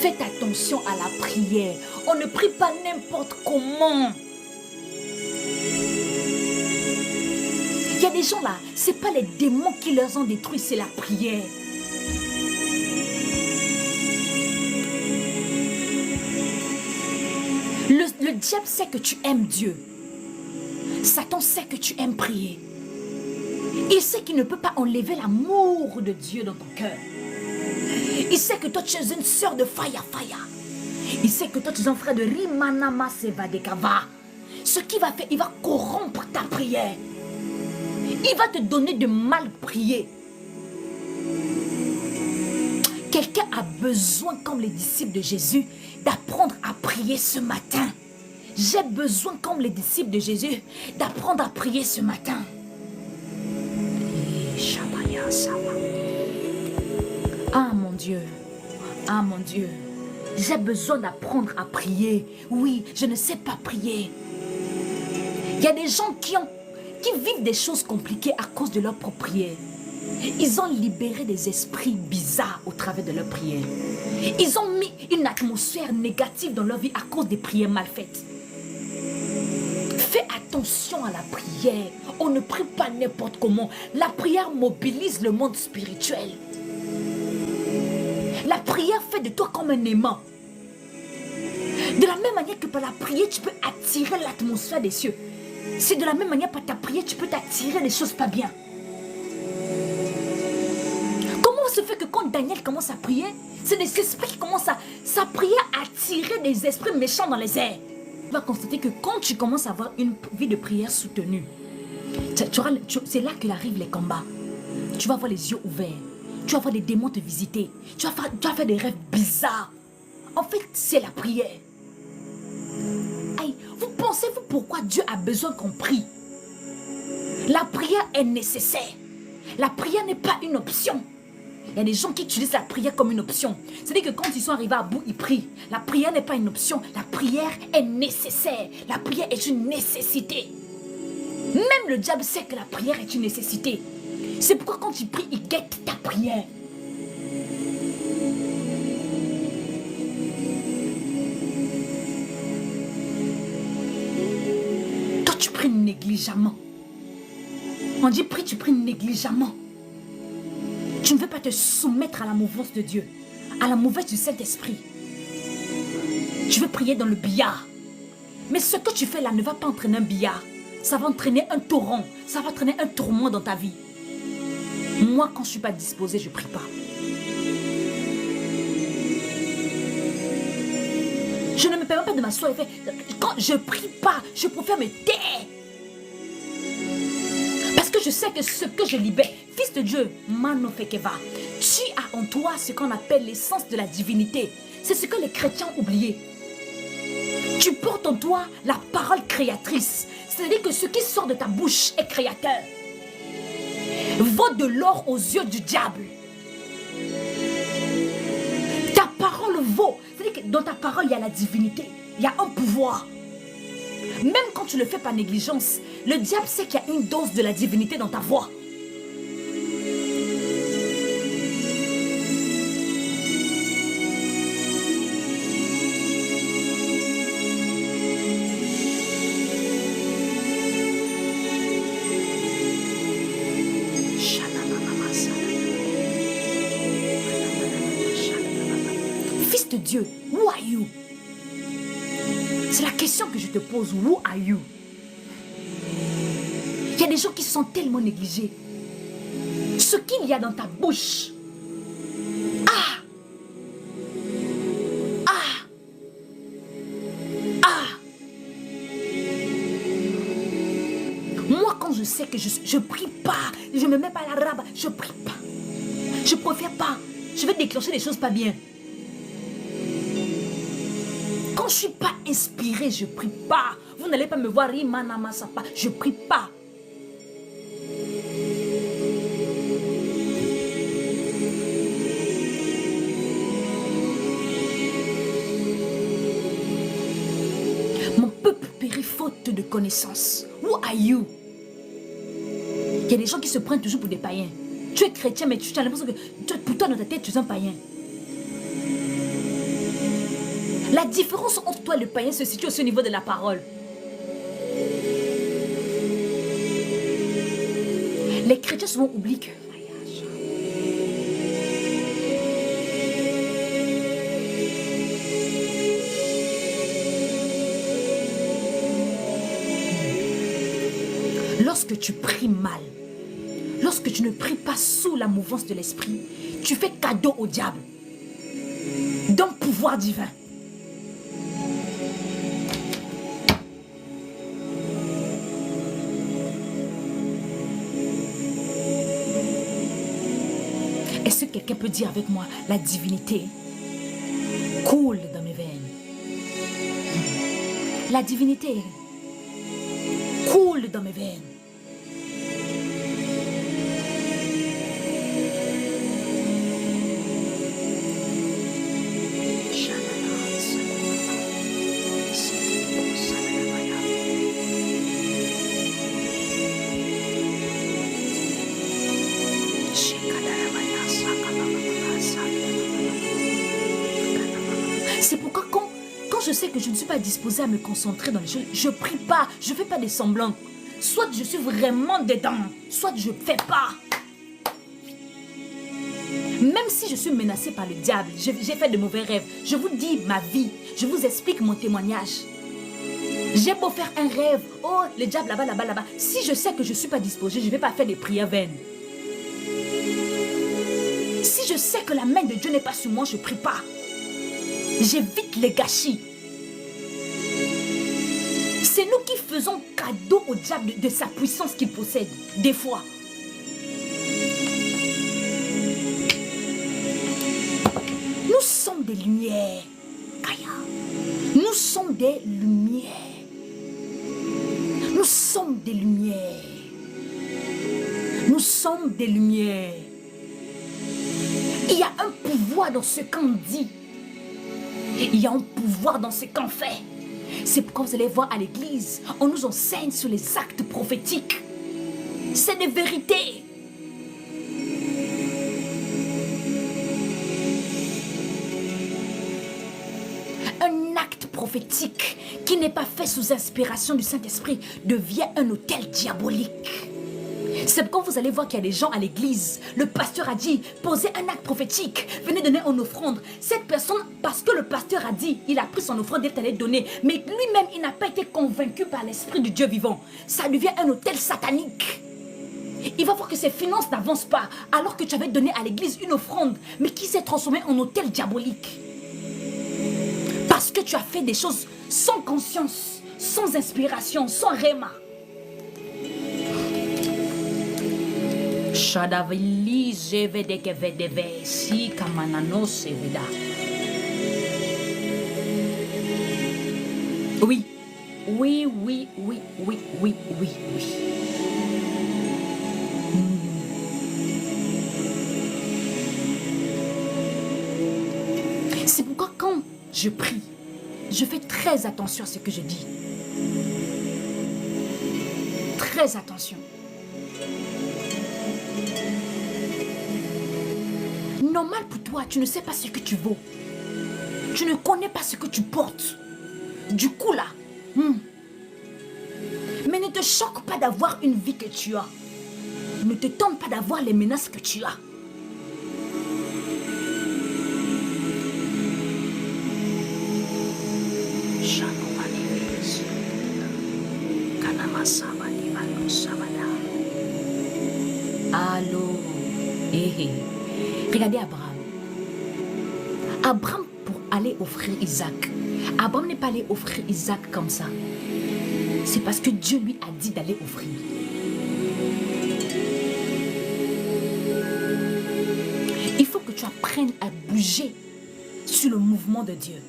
Faites attention à la prière. On ne prie pas n'importe comment. Il y a des gens là, ce n'est pas les démons qui leur ont détruit, c'est la prière. Le diable sait que tu aimes Dieu. Satan sait que tu aimes prier. Il sait qu'il ne peut pas enlever l'amour de Dieu dans ton cœur. Il sait que toi tu es une sœur de Faya. Il sait que toi tu es un frère de Rimanama Sevadekava. Ce qu'il va faire, il va corrompre ta prière. Il va te donner de mal prier. Quelqu'un a besoin, comme les disciples de Jésus, d'apprendre à prier ce matin. J'ai besoin, comme les disciples de Jésus, d'apprendre à prier ce matin. Ah mon Dieu, ah mon Dieu, j'ai besoin d'apprendre à prier. Oui, je ne sais pas prier. Il y a des gens qui vivent des choses compliquées à cause de leur propre prière. Ils ont libéré des esprits bizarres au travers de leur prière. Ils ont mis une atmosphère négative dans leur vie à cause des prières mal faites. Fais attention à la prière. On ne prie pas n'importe comment. La prière mobilise le monde spirituel. La prière fait de toi comme un aimant. De la même manière que par la prière, tu peux attirer l'atmosphère des cieux. C'est de la même manière par ta prière, tu peux t'attirer des choses pas bien. Comment se fait que quand Daniel commence à prier, c'est des esprits qui commencent sa prière à attirer des esprits méchants dans les airs. Tu vas constater que quand tu commences à avoir une vie de prière soutenue, c'est là qu'arrivent les combats. Tu vas avoir les yeux ouverts. Tu vas voir des démons te visiter. Tu vas faire des rêves bizarres. En fait, c'est la prière. Aïe, vous pensez-vous pourquoi Dieu a besoin qu'on prie? La prière est nécessaire. La prière n'est pas une option. Il y a des gens qui utilisent la prière comme une option. C'est-à-dire que quand ils sont arrivés à bout, ils prient. La prière n'est pas une option. La prière est nécessaire. La prière est une nécessité. Même le diable sait que la prière est une nécessité. C'est pourquoi quand tu pries, il guette ta prière. Toi, tu pries négligemment. On dit prie, tu pries négligemment. Tu ne veux pas te soumettre à la mouvance de Dieu, à la mouvance du Saint-Esprit. Tu veux prier dans le billard. Mais ce que tu fais là ne va pas entraîner un billard. Ça va entraîner un torrent. Ça va entraîner un tourment dans ta vie. Moi, quand je ne suis pas disposée, je ne prie pas. Je ne me permets pas de m'asseoir et faire. Quand je ne prie pas, je préfère me taire. Parce que je sais que ce que je libère, Fils de Dieu, Manofekeva, tu as en toi ce qu'on appelle l'essence de la divinité. C'est ce que les chrétiens ont oublié. Tu portes en toi la parole créatrice. C'est-à-dire que ce qui sort de ta bouche est créateur. Vaut de l'or aux yeux du diable. Ta parole vaut. C'est-à-dire que dans ta parole, il y a la divinité. Il y a un pouvoir. Même quand tu le fais par négligence, le diable sait qu'il y a une dose de la divinité dans ta voix. Fils de Dieu, who are you? C'est la question que je te pose. Who are you? Il y a des gens qui se sentent tellement négligés. Ce qu'il y a dans ta bouche. Ah! Ah! Ah! Moi, quand je sais que je prie pas, je me mets pas à la rabe, je prie pas. Je préfère pas. Je vais déclencher des choses pas bien. Quand je ne suis pas inspirée, je ne prie pas. Vous n'allez pas me voir, je ne prie pas. Mon peuple périt faute de connaissance. Who are you? Il y a des gens qui se prennent toujours pour des païens. Tu es chrétien, mais tu as l'impression que pour toi, dans ta tête, tu es un païen. La différence entre toi et le païen se situe aussi au niveau de la parole. Les chrétiens souvent oublient que lorsque tu pries mal, lorsque tu ne pries pas sous la mouvance de l'esprit, tu fais cadeau au diable d'un pouvoir divin. Est-ce que quelqu'un peut dire avec moi, la divinité coule dans mes veines? La divinité coule dans mes veines. C'est pourquoi quand je sais que je ne suis pas disposée à me concentrer dans les choses, je ne prie pas, je ne fais pas des semblants. Soit je suis vraiment dedans, soit je ne fais pas. Même si je suis menacée par le diable, j'ai fait de mauvais rêves, je vous dis ma vie, je vous explique mon témoignage. J'ai beau faire un rêve, oh le diable là-bas, là-bas, là-bas. Si je sais que je ne suis pas disposée, je ne vais pas faire des prières vaines. Si je sais que la main de Dieu n'est pas sur moi, je ne prie pas. J'évite les gâchis. C'est nous qui faisons cadeau au diable de sa puissance qu'il possède, des fois. Nous sommes des lumières. Nous sommes des lumières. Nous sommes des lumières. Nous sommes des lumières. Il y a un pouvoir dans ce qu'on dit. Il y a un pouvoir dans ce qu'on fait. C'est pourquoi vous allez voir à l'église, on nous enseigne sur les actes prophétiques. C'est des vérités. Un acte prophétique qui n'est pas fait sous inspiration du Saint-Esprit devient un autel diabolique. C'est pourquoi vous allez voir qu'il y a des gens à l'église. Le pasteur a dit, posez un acte prophétique, venez donner une offrande. Cette personne, parce que le pasteur a dit, il a pris son offrande, il allait donner. Mais lui-même, il n'a pas été convaincu par l'esprit du Dieu vivant. Ça devient un autel satanique. Il va voir que ses finances n'avancent pas, alors que tu avais donné à l'église une offrande, mais qui s'est transformée en autel diabolique. Parce que tu as fait des choses sans conscience, sans inspiration, sans réma. Shadavili jevedeke vedeve si kamanano seveda. Oui, oui, oui, oui, oui, oui, oui, oui. C'est pourquoi quand je prie, je fais très attention à ce que je dis. Très attention. Normal pour toi, tu ne sais pas ce que tu vaux. Tu ne connais pas ce que tu portes. Du coup là, mais ne te choque pas d'avoir une vie que tu as. Ne te tente pas d'avoir les menaces que tu as. Allô. Regardez Abraham. Abraham pour aller offrir Isaac. Abraham n'est pas allé offrir Isaac comme ça. C'est parce que Dieu lui a dit d'aller offrir. Il faut que tu apprennes à bouger sur le mouvement de Dieu.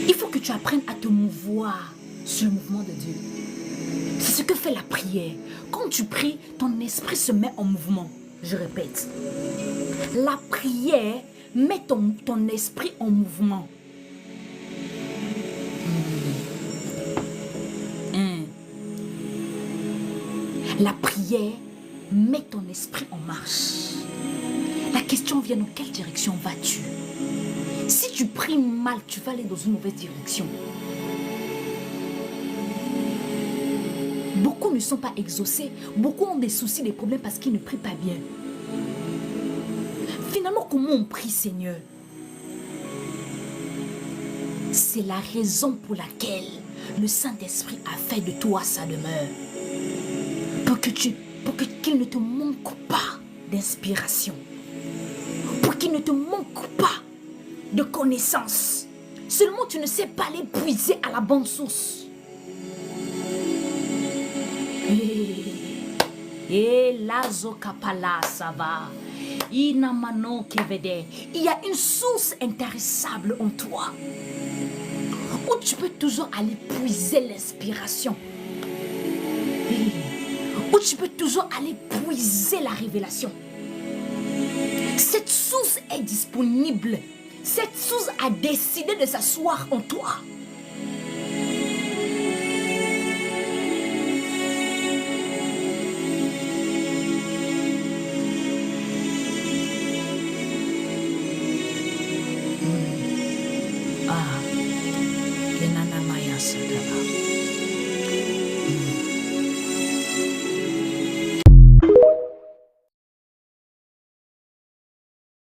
Il faut que tu apprennes à te mouvoir sur le mouvement de Dieu. C'est ce que fait la prière. Quand tu pries, ton esprit se met en mouvement. Je répète. La prière met ton esprit en mouvement. La prière met ton esprit en marche. La question vient, dans quelle direction vas-tu? Si tu pries mal, tu vas aller dans une mauvaise direction. Beaucoup ne sont pas exaucés. Beaucoup ont des soucis, des problèmes parce qu'ils ne prient pas bien. Finalement, comment on prie, Seigneur? C'est la raison pour laquelle le Saint-Esprit a fait de toi sa demeure. Pour qu'il ne te manque pas d'inspiration. Pour qu'il ne te manque pas de connaissances. Seulement tu ne sais pas les puiser à la bonne source. Et lazo kapala ça va. Il y a une source intéressable en toi où tu peux toujours aller puiser l'inspiration, où tu peux toujours aller puiser la révélation. Cette source est disponible. Cette source a décidé de s'asseoir en toi.